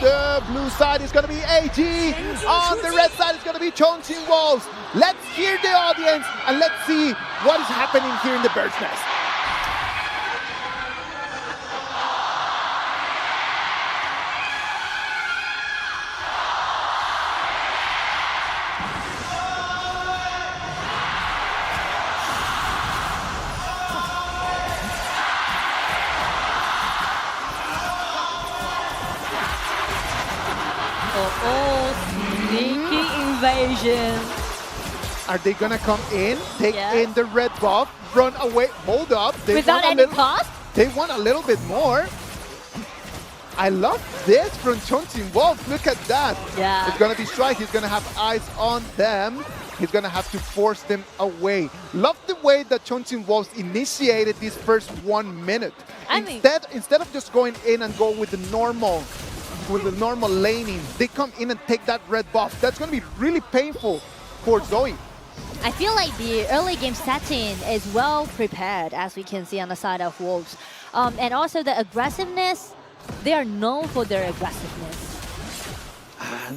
the blue side is going to be AG. On the red side is going to be Chongqing Wolves. Let's hear the audience and let's see what is happening here in the Bird's Nest. Sneaky invasion. Are they gonna come in, take in the red buff, run away, hold up? Without any cost? They want a little bit more. I love this from Chongqing Wolf. Look at that. Yeah. It's gonna be Strike. He's gonna have eyes on them. He's gonna have to force them away. Love the way that Chongqing Wolves initiated this first 1 minute. Instead of just going in and go with the normal laning, they come in and take that red buff. That's going to be really painful for Zoe. I feel like the early game setting is well prepared, as we can see on the side of Wolves. And also the aggressiveness, they are known for their aggressiveness.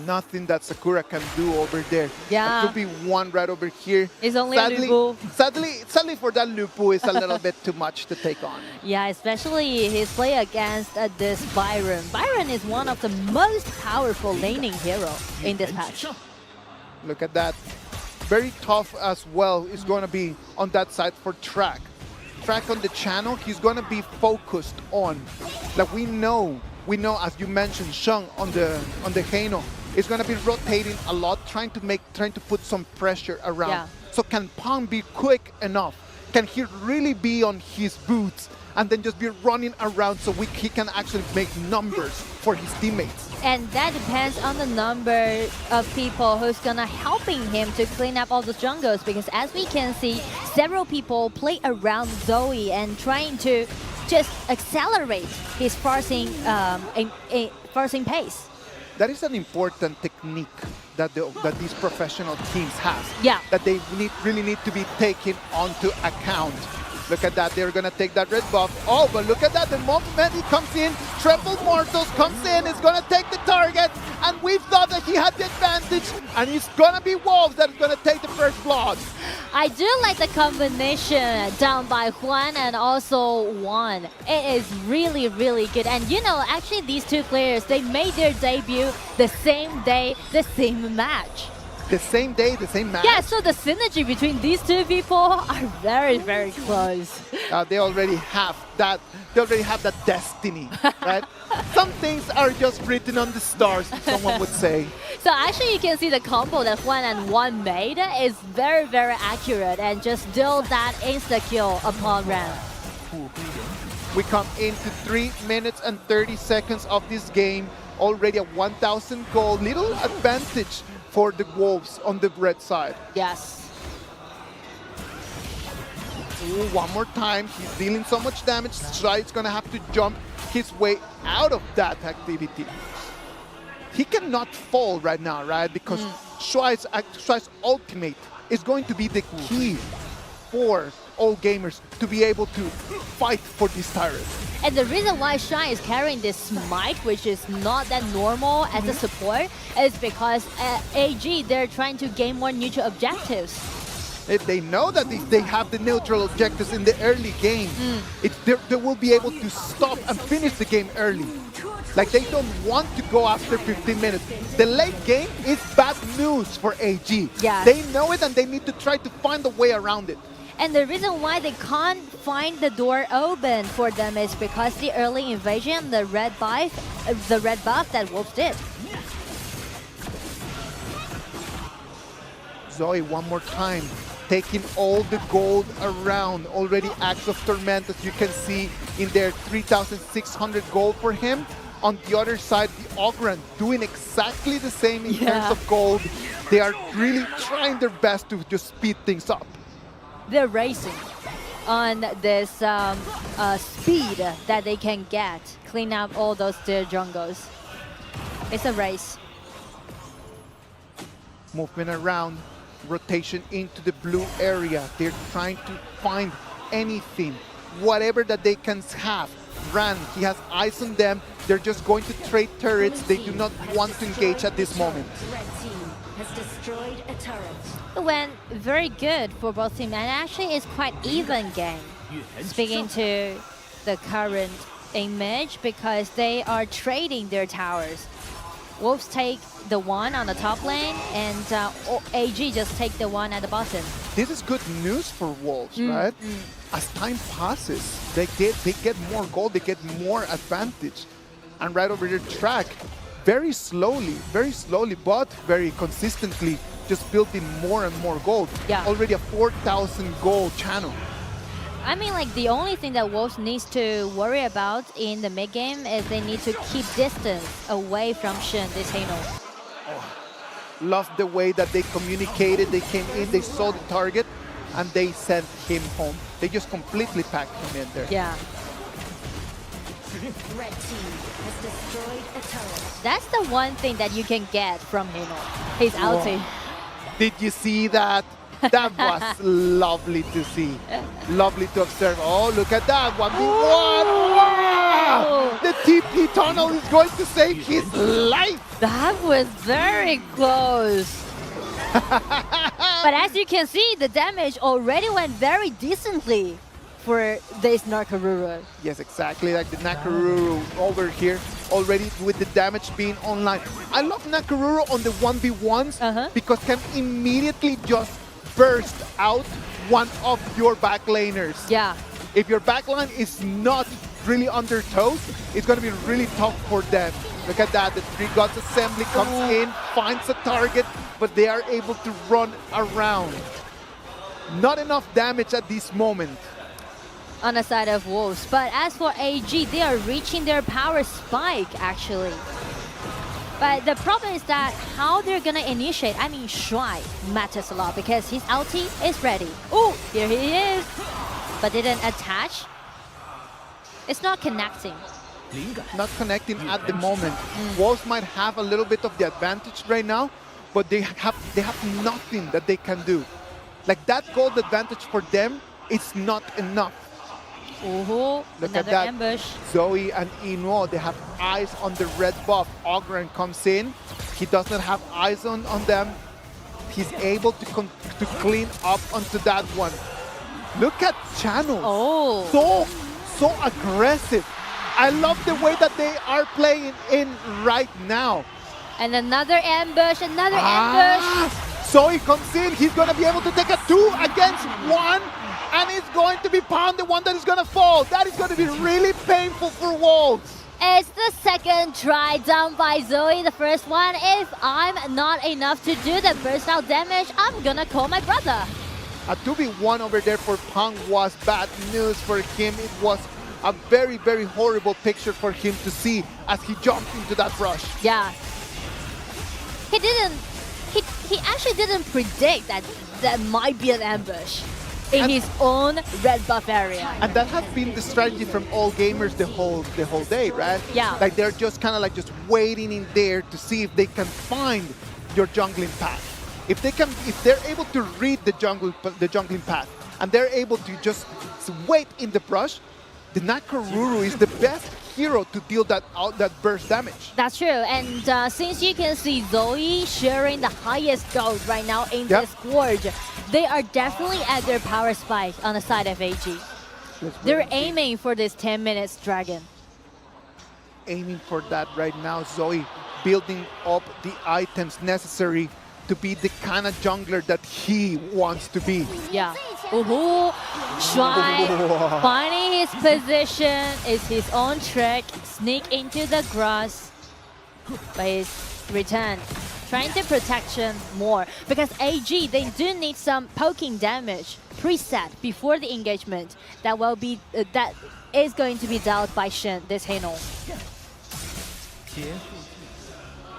Nothing that Sakura can do over there. Yeah. It could be one right over here. It's only a Lupu. Sadly for that Lupu, it's a little bit too much to take on. Yeah, especially his play against this Byron. Byron is one of the most powerful laning hero in this patch. Look at that. Very tough as well is going to be on that side for Track. Track on the channel, he's going to be focused on, like we know, as you mentioned, Shang on the Heino is going to be rotating a lot, trying to put some pressure around. Yeah. So can Pang be quick enough? Can he really be on his boots and then just be running around so he can actually make numbers for his teammates? And that depends on the number of people who's gonna helping him to clean up all the jungles, because as we can see, several people play around Zoe and trying to just accelerate his forcing pace. That is an important technique that these professional teams have. Yeah. That they really need to be taken onto account. Look at that, they're gonna take that red buff. Oh, but look at that, the moment he comes in, Triple Mortals comes in, is gonna take the target, and we thought that he had the advantage, and it's gonna be Wolves that is gonna take the first blood. I do like the combination done by Juan and also Juan. It is really, really good. And you know, actually these two players, they made their debut the same day, the same match. The same day, the same match? Yeah, so the synergy between these two people are very, very close. They already have that. They already have that destiny, right? Some things are just written on the stars, someone would say. So actually, you can see the combo that Juan and Juan made is very, very accurate and just deal that insta kill upon round. We come into 3 minutes and 30 seconds of this game. Already a 1,000 gold, little advantage for the Wolves on the red side. Yes. Ooh, one more time, he's dealing so much damage. Stride's gonna have to jump his way out of that activity. He cannot fall right now, right? Because Stride's ultimate is going to be the key for all gamers to be able to fight for this turret. And the reason why Shine is carrying this smite, which is not that normal as a support, is because AG, they're trying to gain more neutral objectives. If they know that if they have the neutral objectives in the early game, they will be able to stop and finish the game early. Like, they don't want to go after 15 minutes. The late game is bad news for AG. Yeah. They know it and they need to try to find a way around it. And the reason why they can't find the door open for them is because the early invasion, the red buff that Wolves did. Zoe, one more time, taking all the gold around. Already Axe of Torment, as you can see in there, 3,600 gold for him. On the other side, the Ogran doing exactly the same in terms of gold. They are really trying their best to just speed things up. They're racing on this speed that they can get, clean up all those jungles. It's a race. Movement around, rotation into the blue area. They're trying to find anything, whatever that they can have ran. He has eyes on them. They're just going to trade turrets. They do not want to engage at this moment. Red team has destroyed a turret. It went very good for both teams, and actually it's quite even game. Speaking to the current image, because they are trading their towers. Wolves take the one on the top lane, and AG just take the one at the bottom. This is good news for Wolves, right? As time passes, they get more gold, they get more advantage. And right over their track, very slowly, but very consistently, just building more and more gold. Yeah. Already a 4,000 gold channel. I mean, like, the only thing that Wolves needs to worry about in the mid game is they need to keep distance away from Shen, this Hano. Love the way that they communicated. They came in, they saw the target, and they sent him home. They just completely packed him in there. Yeah. Red team has destroyed a turret. That's the one thing that you can get from Hano. His ulti. Did you see that? That was lovely to see. Lovely to observe. Oh, look at that. 1v1. Wow! The TP tunnel is going to save his life. That was very close. But as you can see, the damage already went very decently for this Nakaruru. Yes, exactly. Like the Nakaruru over here, already with the damage being online. I love Nakaruru on the 1v1s because can immediately just burst out one of your backlaners. Yeah. If your backline is not really on their toes, it's going to be really tough for them. Look at that. The Three Gods Assembly comes in, finds a target, but they are able to run around. Not enough damage at this moment. On the side of Wolves. But as for AG, they are reaching their power spike, actually. But the problem is that how they're gonna initiate. I mean, Shuai matters a lot because his ulti is ready. Oh, here he is. But didn't attach. It's not connecting. Not connecting at the moment. Wolves might have a little bit of the advantage right now, but they have nothing that they can do. Like that gold advantage for them, it's not enough. Ooh, Look at another that. ambush. Zoe and Inuo, they have eyes on the red buff. Ogren comes in. He doesn't have eyes on them. He's able to clean up onto that one. Look at Channels. Oh. So aggressive. I love the way that they are playing in right now. And another ambush, another ambush. Zoe comes in. He's going to be able to take a 2 against 1. And it's going to be Pound, the one that is going to fall. That is going to be really painful for Wolves. It's the second try down by Zoe. The first one, if I'm not enough to do the burst out damage, I'm going to call my brother. A 2v1 over there for Pang was bad news for him. It was a very, very horrible picture for him to see as he jumped into that rush. Yeah. He actually didn't predict that that might be an ambush in his own red buff area. And that has been the strategy from all gamers the whole day, right? Yeah. Like they're just kind of like just waiting in there to see if they can find your jungling path. If they're able to read the jungling path, and they're able to just wait in the brush, the Nakaruru is the best hero to deal that burst damage. That's true, and since you can see Zoe sharing the highest gold right now in this Gorge, they are definitely at their power spike on the side of AG. They're aiming for this 10 minutes dragon. Aiming for that right now, Zoe building up the items necessary to be the kind of jungler that he wants to be. Yeah. Ooh, Shuai finding his position is his own trick. Sneak into the grass by his return. Trying to protect Shen more because AG, they do need some poking damage preset before the engagement. That will be that is going to be dealt by Shen this Hano.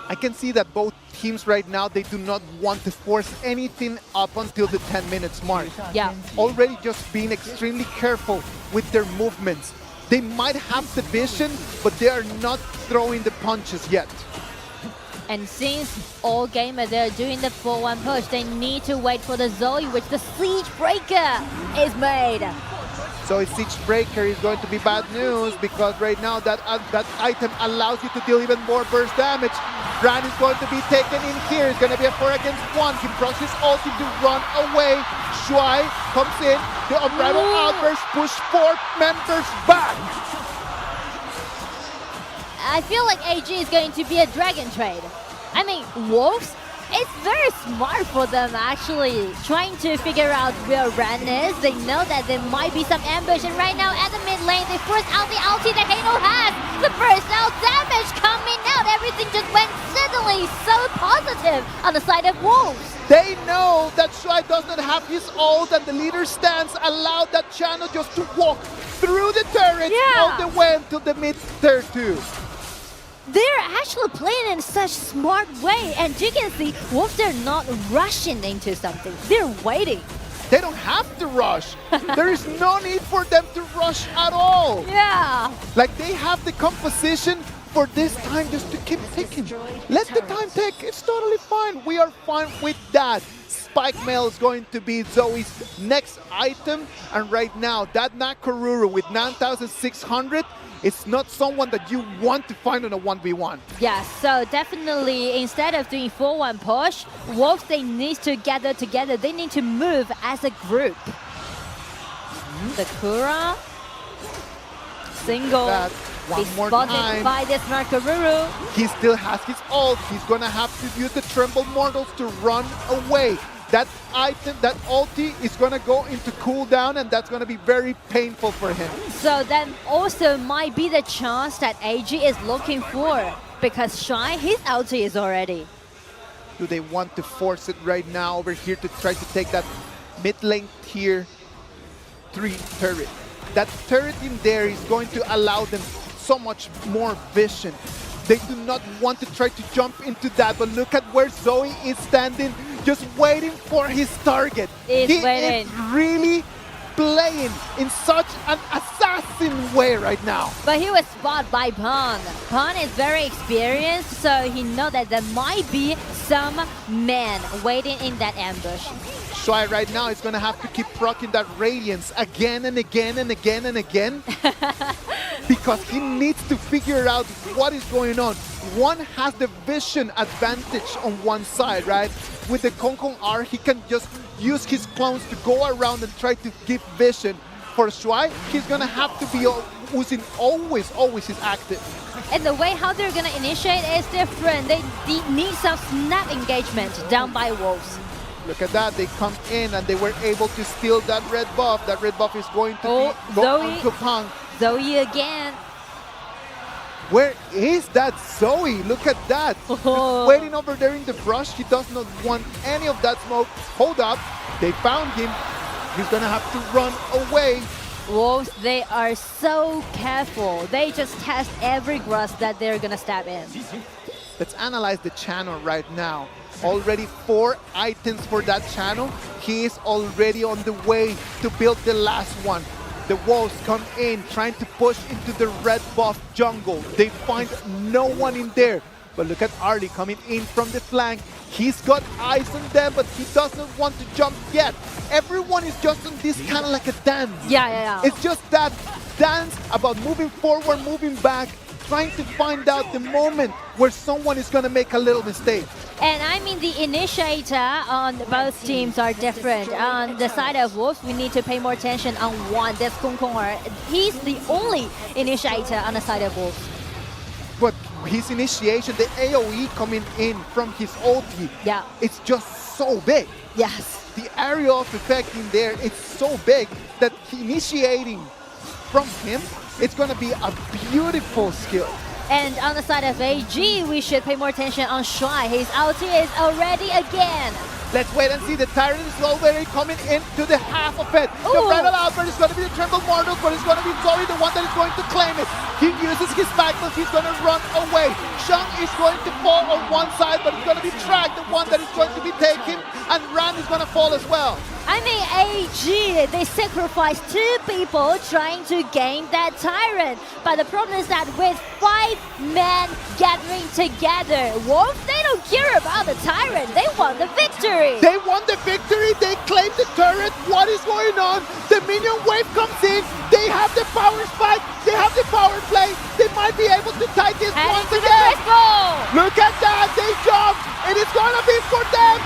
I can see that both teams right now, they do not want to force anything up until the 10 minutes mark. Yeah. Already just being extremely careful with their movements. They might have the vision, but they are not throwing the punches yet. And since all gamers, they're doing the 4-1 push, they need to wait for the Zoe, which the Siege Breaker is made. So a Siege Breaker is going to be bad news because right now that item allows you to deal even more burst damage. Ran is going to be taken in here. It's going to be a 4 against 1. He procs his ulti to run away. Shuai comes in. The Unrivaled Outburst push 4 members back. I feel like AG is going to be a dragon trade. I mean, Wolves, it's very smart for them actually trying to figure out where Ren is. They know that there might be some ambush, and right now at the mid lane, they force out the ulti that Halo has. The burst out damage coming out. Everything just went suddenly so positive on the side of Wolves. They know that Shuai does not have his ult, and the leader stance allowed that channel just to walk through the turret all the way until the mid tier 2. They're actually playing in such smart way, and you can see Wolves, they're not rushing into something. They're waiting. They don't have to rush. There is no need for them to rush at all. Yeah. Like they have the composition for this time just to keep ticking. Let the time tick. It's totally fine. We are fine with that. Spike Mail is going to be Zoe's next item. And right now, that Nakoruru with 9,600, it's not someone that you want to find on a 1v1. Yeah, so definitely instead of doing 4-1 push, Wolves, they need to gather together. They need to move as a group. The Kura, single, one more spotted time by this Nakoruru. He still has his ult. He's gonna have to use the Tremble Mortals to run away. That item, that ulti is gonna go into cooldown, and that's gonna be very painful for him. So that also might be the chance that AG is looking for, because Shy, his ulti is already. Do they want to force it right now over here to try to take that mid lane tier 3 turret? That turret in there is going to allow them so much more vision. They do not want to try to jump into that, but look at where Zoe is standing, just waiting for his target. He is really playing in such an assassin way right now. But he was spotted by Pan. Pan is very experienced, so he knows that there might be some men waiting in that ambush. Shuai right now is going to have to keep proccing that Radiance again and again and again and again because he needs to figure out what is going on. One has the vision advantage on one side, right? With the Kong Kong R, he can just use his clones to go around and try to give vision. For Shuai, he's going to have to be using always his active. And the way how they're going to initiate is different. They need some snap engagement down by Wolves. Look at that, they come in and they were able to steal that red buff. That red buff is going to go onto Pang. Zoe again. Where is that Zoe? Look at that. Waiting over there in the brush. He does not want any of that smoke. Hold up. They found him. He's going to have to run away. Wolves, they are so careful. They just test every grass that they're going to stab in. Let's analyze the channel right now. Already 4 items for that channel. He is already on the way to build the last one. The Wolves come in, trying to push into the red buff jungle. They find no one in there. But look at Arlie coming in from the flank. He's got eyes on them, but he doesn't want to jump yet. Everyone is just on this kind of like a dance. Yeah. It's just that dance about moving forward, moving back, trying to find out the moment where someone is going to make a little mistake. And I mean, the initiator on both teams are different. On the side of Wolves, we need to pay more attention on one. That's Kong Kong. He's the only initiator on the side of Wolves. But his initiation, the AoE coming in from his ulti, it's just so big. Yes. The area of effect in there, it's so big that initiating from him, it's going to be a beautiful skill. And on the side of AG, we should pay more attention on Shuai. His ulti is already again. Let's wait and see. The Tyrant is already coming into the half of it. The Bridal Outburst is going to be the Tremble Mortals, but it's going to be Zoe, the one that is going to claim it. He uses his backless. He's going to run away. Shang is going to fall on one side, but it's going to be Track, the one that is going to be taken, and Ran is going to fall as well. I mean, AG, they sacrificed 2 people trying to gain that Tyrant. But the problem is that with 5 men gathering together, Wolves, they don't don't care about the Tyrant. They want the victory. They won the victory. They claimed the turret. What is going on? The minion wave comes in. They have the power spike. They have the power play. They might be able to tie this And once into the again. crystal. Look at that. They jumped. And it's going to be for them.